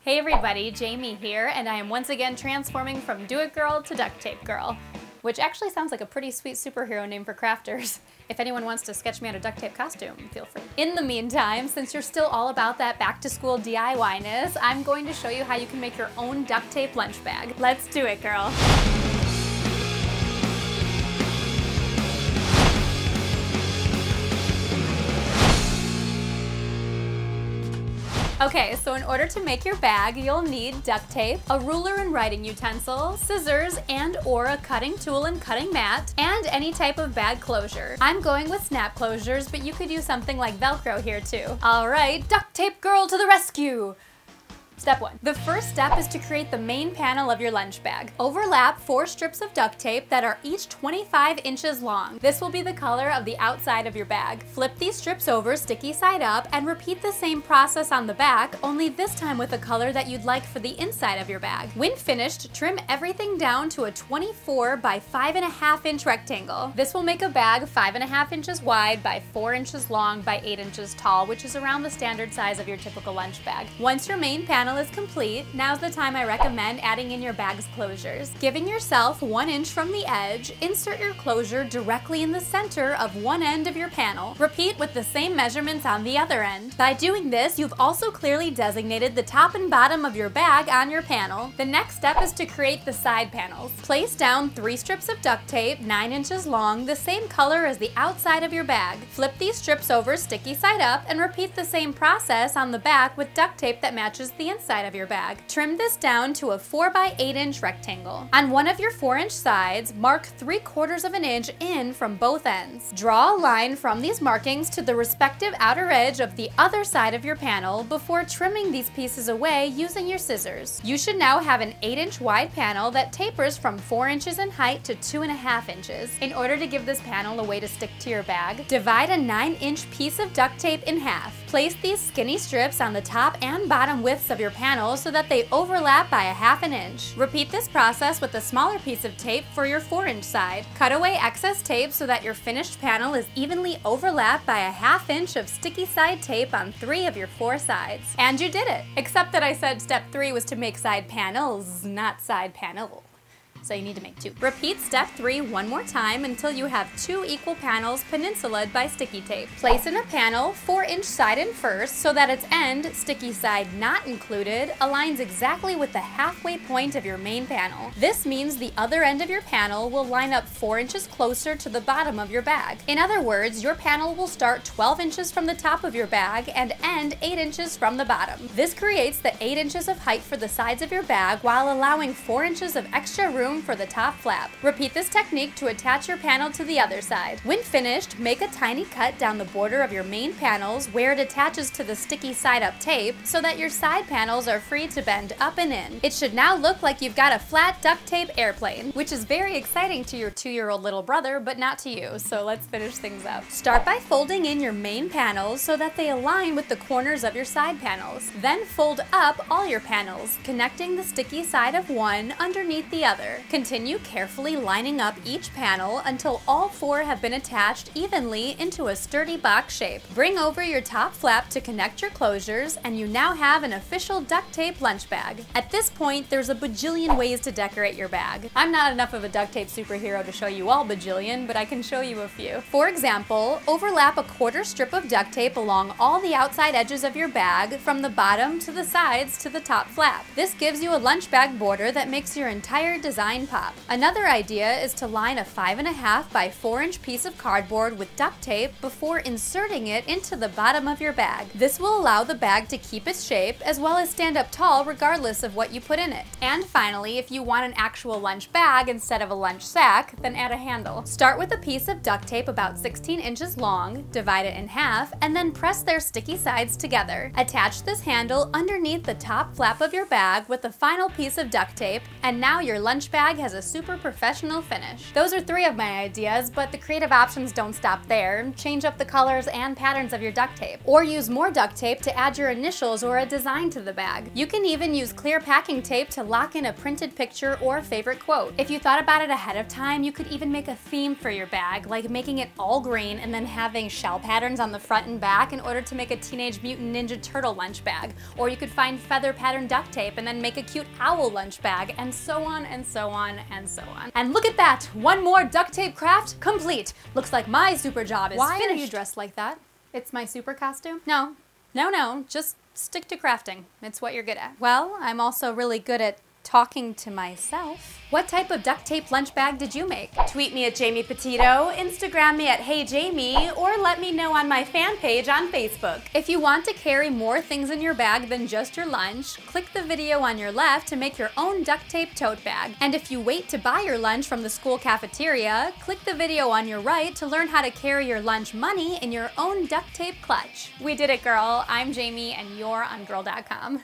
Hey everybody, Jamie here, and I am once again transforming from Do It Girl to Duct Tape Girl, which actually sounds like a pretty sweet superhero name for crafters. If anyone wants to sketch me out a duct tape costume, feel free. In the meantime, since you're still all about that back-to-school DIY-ness, I'm going to show you how you can make your own duct tape lunch bag. Let's do it, girl. Okay, so in order to make your bag, you'll need duct tape, a ruler and writing utensil, scissors and/or a cutting tool and cutting mat, and any type of bag closure. I'm going with snap closures, but you could use something like Velcro here too. All right, duct tape girl to the rescue! Step 1. The first step is to create the main panel of your lunch bag. Overlap 4 strips of duct tape that are each 25 inches long. This will be the color of the outside of your bag. Flip these strips over sticky side up and repeat the same process on the back, only this time with a color that you'd like for the inside of your bag. When finished, trim everything down to a 24 by 5.5 inch rectangle. This will make a bag 5.5 inches wide by 4 inches long by 8 inches tall, which is around the standard size of your typical lunch bag. Once your main panel is complete, now's the time I recommend adding in your bag's closures. Giving yourself 1 inch from the edge, insert your closure directly in the center of one end of your panel. Repeat with the same measurements on the other end. By doing this, you've also clearly designated the top and bottom of your bag on your panel. The next step is to create the side panels. Place down 3 strips of duct tape 9 inches long, the same color as the outside of your bag. Flip these strips over sticky side up and repeat the same process on the back with duct tape that matches the inside of your bag. Trim this down to a 4 by 8 inch rectangle. On one of your 4 inch sides, mark 3/4 of an inch in from both ends. Draw a line from these markings to the respective outer edge of the other side of your panel before trimming these pieces away using your scissors. You should now have an 8 inch wide panel that tapers from 4 inches in height to 2.5 inches. In order to give this panel a way to stick to your bag, divide a 9 inch piece of duct tape in half. Place these skinny strips on the top and bottom widths of your panel so that they overlap by a 1/2 inch. Repeat this process with a smaller piece of tape for your 4 inch side. Cut away excess tape so that your finished panel is evenly overlapped by a 1/2 inch of sticky side tape on 3 of your 4 sides. And you did it! Except that I said step 3 was to make side panels, not side panel. So you need to make 2. Repeat step 3 one more time until you have 2 equal panels peninsulaed by sticky tape. Place in a panel 4 inch side in first so that its end, sticky side not included, aligns exactly with the halfway point of your main panel. This means the other end of your panel will line up 4 inches closer to the bottom of your bag. In other words, your panel will start 12 inches from the top of your bag and end 8 inches from the bottom. This creates the 8 inches of height for the sides of your bag while allowing 4 inches of extra room for the top flap. Repeat this technique to attach your panel to the other side. When finished, make a tiny cut down the border of your main panels where it attaches to the sticky side up tape so that your side panels are free to bend up and in. It should now look like you've got a flat duct tape airplane, which is very exciting to your 2-year-old little brother, but not to you, so let's finish things up. Start by folding in your main panels so that they align with the corners of your side panels. Then fold up all your panels, connecting the sticky side of one underneath the other. Continue carefully lining up each panel until all 4 have been attached evenly into a sturdy box shape. Bring over your top flap to connect your closures, and you now have an official duct tape lunch bag. At this point, there's a bajillion ways to decorate your bag. I'm not enough of a duct tape superhero to show you all bajillion, but I can show you a few. For example, overlap a 1/4 strip of duct tape along all the outside edges of your bag from the bottom to the sides to the top flap. This gives you a lunch bag border that makes your entire design pop. Another idea is to line a 5.5 by 4 inch piece of cardboard with duct tape before inserting it into the bottom of your bag. This will allow the bag to keep its shape as well as stand up tall regardless of what you put in it. And finally, if you want an actual lunch bag instead of a lunch sack, then add a handle. Start with a piece of duct tape about 16 inches long, divide it in half, and then press their sticky sides together. Attach this handle underneath the top flap of your bag with the final piece of duct tape, and now your lunch bag bag has a super professional finish. Those are 3 of my ideas, but the creative options don't stop there. Change up the colors and patterns of your duct tape, or use more duct tape to add your initials or a design to the bag. You can even use clear packing tape to lock in a printed picture or favorite quote. If you thought about it ahead of time, you could even make a theme for your bag, like making it all green and then having shell patterns on the front and back in order to make a Teenage Mutant Ninja Turtle lunch bag. Or you could find feather pattern duct tape and then make a cute owl lunch bag, and so on and so on and so on. And look at that! One more duct tape craft complete! Looks like my super job is finished. Why are you dressed like that? It's my super costume? No, just stick to crafting. It's what you're good at. Well, I'm also really good at talking to myself. What type of duct tape lunch bag did you make? Tweet me at Jamie Petito, Instagram me at HeyJamie, or let me know on my fan page on Facebook. If you want to carry more things in your bag than just your lunch, click the video on your left to make your own duct tape tote bag. And if you wait to buy your lunch from the school cafeteria, click the video on your right to learn how to carry your lunch money in your own duct tape clutch. We did it, girl. I'm Jamie and you're on Gurl.com.